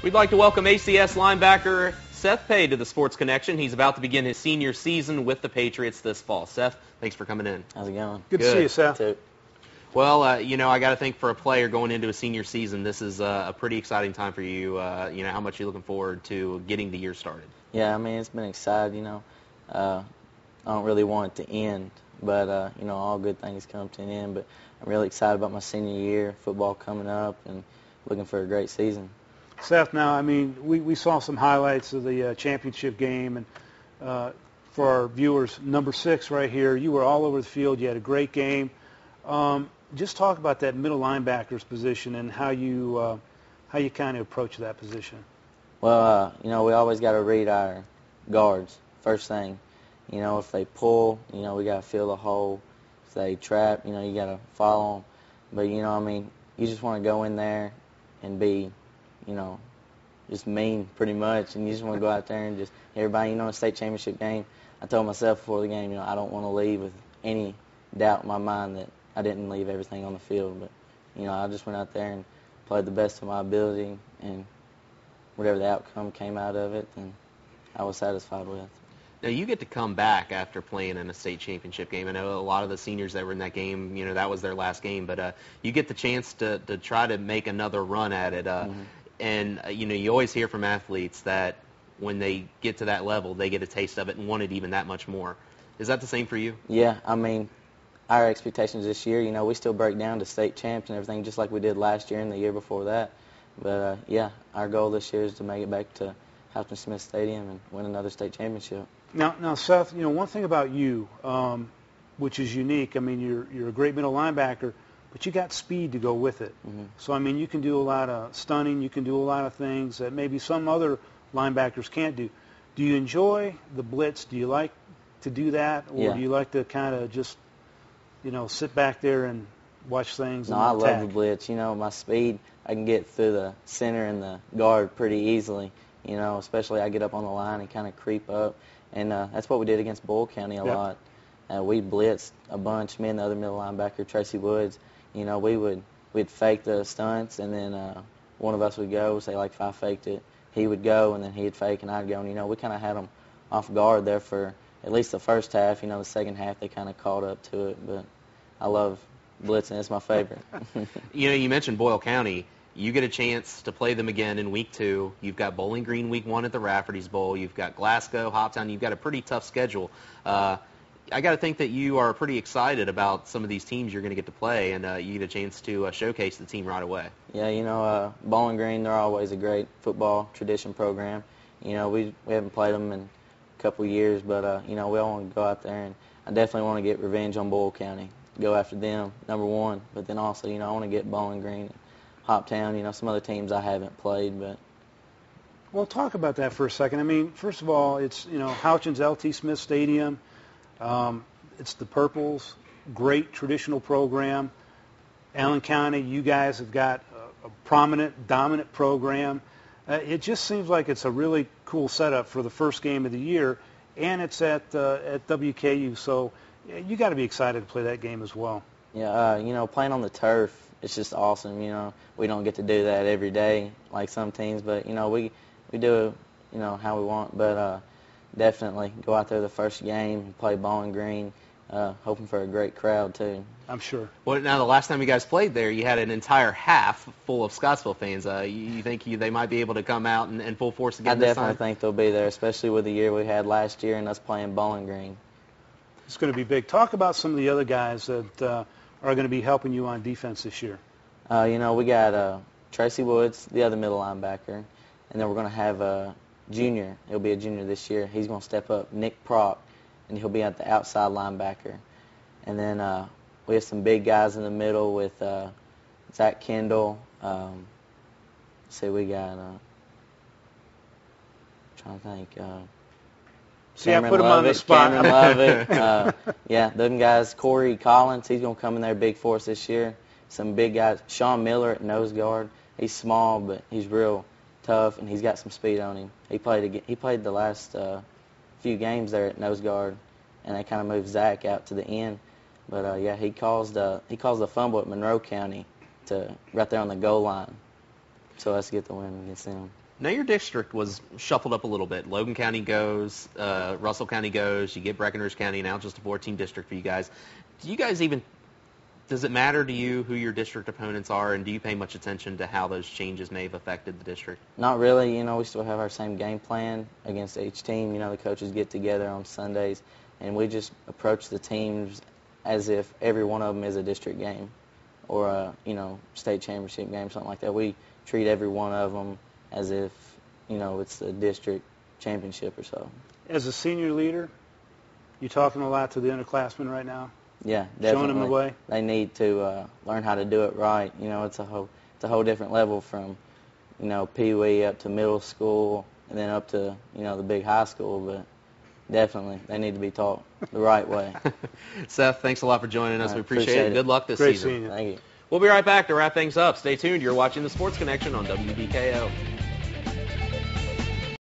We'd like to welcome ACS linebacker Seth Peay to the Sports Connection. He's about to begin his senior season with the Patriots this fall. Seth, thanks for coming in. How's it going? Good to see you, Seth. Well, I got to think for a player going into a senior season, this is a pretty exciting time for you. How much you're looking forward to getting the year started. Yeah, I mean, it's been exciting, I don't really want it to end, but, all good things come to an end. But I'm really excited about my senior year, football coming up, and looking for a great season. Seth, now, I mean, we saw some highlights of the championship game, and for our viewers, number 6 right here, you were all over the field. You had a great game. Just talk about that middle linebacker's position and how you kind of approach that position. Well, we always got to read our guards first thing. If they pull, we got to fill the hole. If they trap, you got to follow them. But, you just want to go in there and be, just mean pretty much. And you just want to go out there and just, everybody, a state championship game, I told myself before the game, I don't want to leave with any doubt in my mind that I didn't leave everything on the field. But, I just went out there and played the best of my ability, and whatever the outcome came out of it, then I was satisfied with. Now, you get to come back after playing in a state championship game. I know a lot of the seniors that were in that game, that was their last game. But you get the chance to try to make another run at it. And, you always hear from athletes that when they get to that level, they get a taste of it and want it even that much more. Is that the same for you? Yeah, our expectations this year, we still break down to state champs and everything just like we did last year and the year before that. But, our goal this year is to make it back to Thompson Smith Stadium and win another state championship. Now, Seth, one thing about you, which is unique, you're a great middle linebacker, but you got speed to go with it. Mm-hmm. So, you can do a lot of stunning, you can do a lot of things that maybe some other linebackers can't do. Do you enjoy the blitz? Do you like to do that? Or do you like to kind of just, sit back there and watch things and attack? No, I love the blitz. My speed, I can get through the center and the guard pretty easily. Especially I get up on the line and kind of creep up. And that's what we did against Bull County a lot. We blitzed a bunch. Me and the other middle linebacker, Tracy Woods, we'd fake the stunts, and then one of us would go, say like if I faked it, he would go, and then he'd fake and I'd go. And, we kind of had them off guard there for at least the first half. The second half they kind of caught up to it. But I love blitzing. It's my favorite. You mentioned Boyle County. You get a chance to play them again in Week 2. You've got Bowling Green Week 1 at the Rafferty's Bowl. You've got Glasgow, Hoptown. You've got a pretty tough schedule. I got to think that you are pretty excited about some of these teams you're going to get to play, and you get a chance to showcase the team right away. Yeah, Bowling Green, they're always a great football tradition program. We haven't played them in a couple years, but, we all want to go out there, and I definitely want to get revenge on Boyle County, go after them, number one. But then also, I want to get Bowling Green, Hoptown, some other teams I haven't played. But Well, talk about that for a second. First of all, it's, Houchins L.T. Smith Stadium. It's the Purples, great traditional program. Allen County, you guys have got a prominent, dominant program. It just seems like it's a really cool setup for the first game of the year, and it's at WKU, so you got to be excited to play that game as well. Yeah, playing on the turf, it's just awesome. We don't get to do that every day like some teams, but we do how we want. But definitely go out there the first game, play Bowling Green, hoping for a great crowd too. I'm sure. Well, now the last time you guys played there, you had an entire half full of Scottsville fans. You think they might be able to come out and full force again this time? I definitely think they'll be there, especially with the year we had last year and us playing Bowling Green. It's going to be big. Talk about some of the other guys that are going to be helping you on defense this year. We got Tracy Woods, the other middle linebacker, and then we're going to have a junior. He'll be a junior this year. He's going to step up, Nick Prock, and he'll be at the outside linebacker. And then we have some big guys in the middle with Zach Kendall. We got, trying to think. See, I put him on the spot. Cameron Lovett. Them guys. Corey Collins, he's going to come in there big for us this year. Some big guys. Sean Miller at nose guard. He's small, but he's real tough, and he's got some speed on him. He played the last few games there at nose guard, and they kind of moved Zach out to the end. But he caused the fumble at Monroe County right there on the goal line, so let's get the win against them. Now your district was shuffled up a little bit. Logan County goes, Russell County goes, you get Breckenridge County, now just a 14 district for you guys. Does it matter to you who your district opponents are, and do you pay much attention to how those changes may have affected the district? Not really. You know, we still have our same game plan against each team. You know, the coaches get together on Sundays, and we just approach the teams as if every one of them is a district game or a, state championship game, something like that. We treat every one of them as if, it's the district championship or so. As a senior leader, you talking a lot to the underclassmen right now? Yeah, definitely. Showing them the way? They need to learn how to do it right. It's a whole different level from, Pee Wee up to middle school and then up to, the big high school. But definitely, they need to be taught the right way. Seth, thanks a lot for joining us. Right, We appreciate it. Good luck this Great season. seeing you. Thank you. We'll be right back to wrap things up. Stay tuned. You're watching The Sports Connection on WBKO.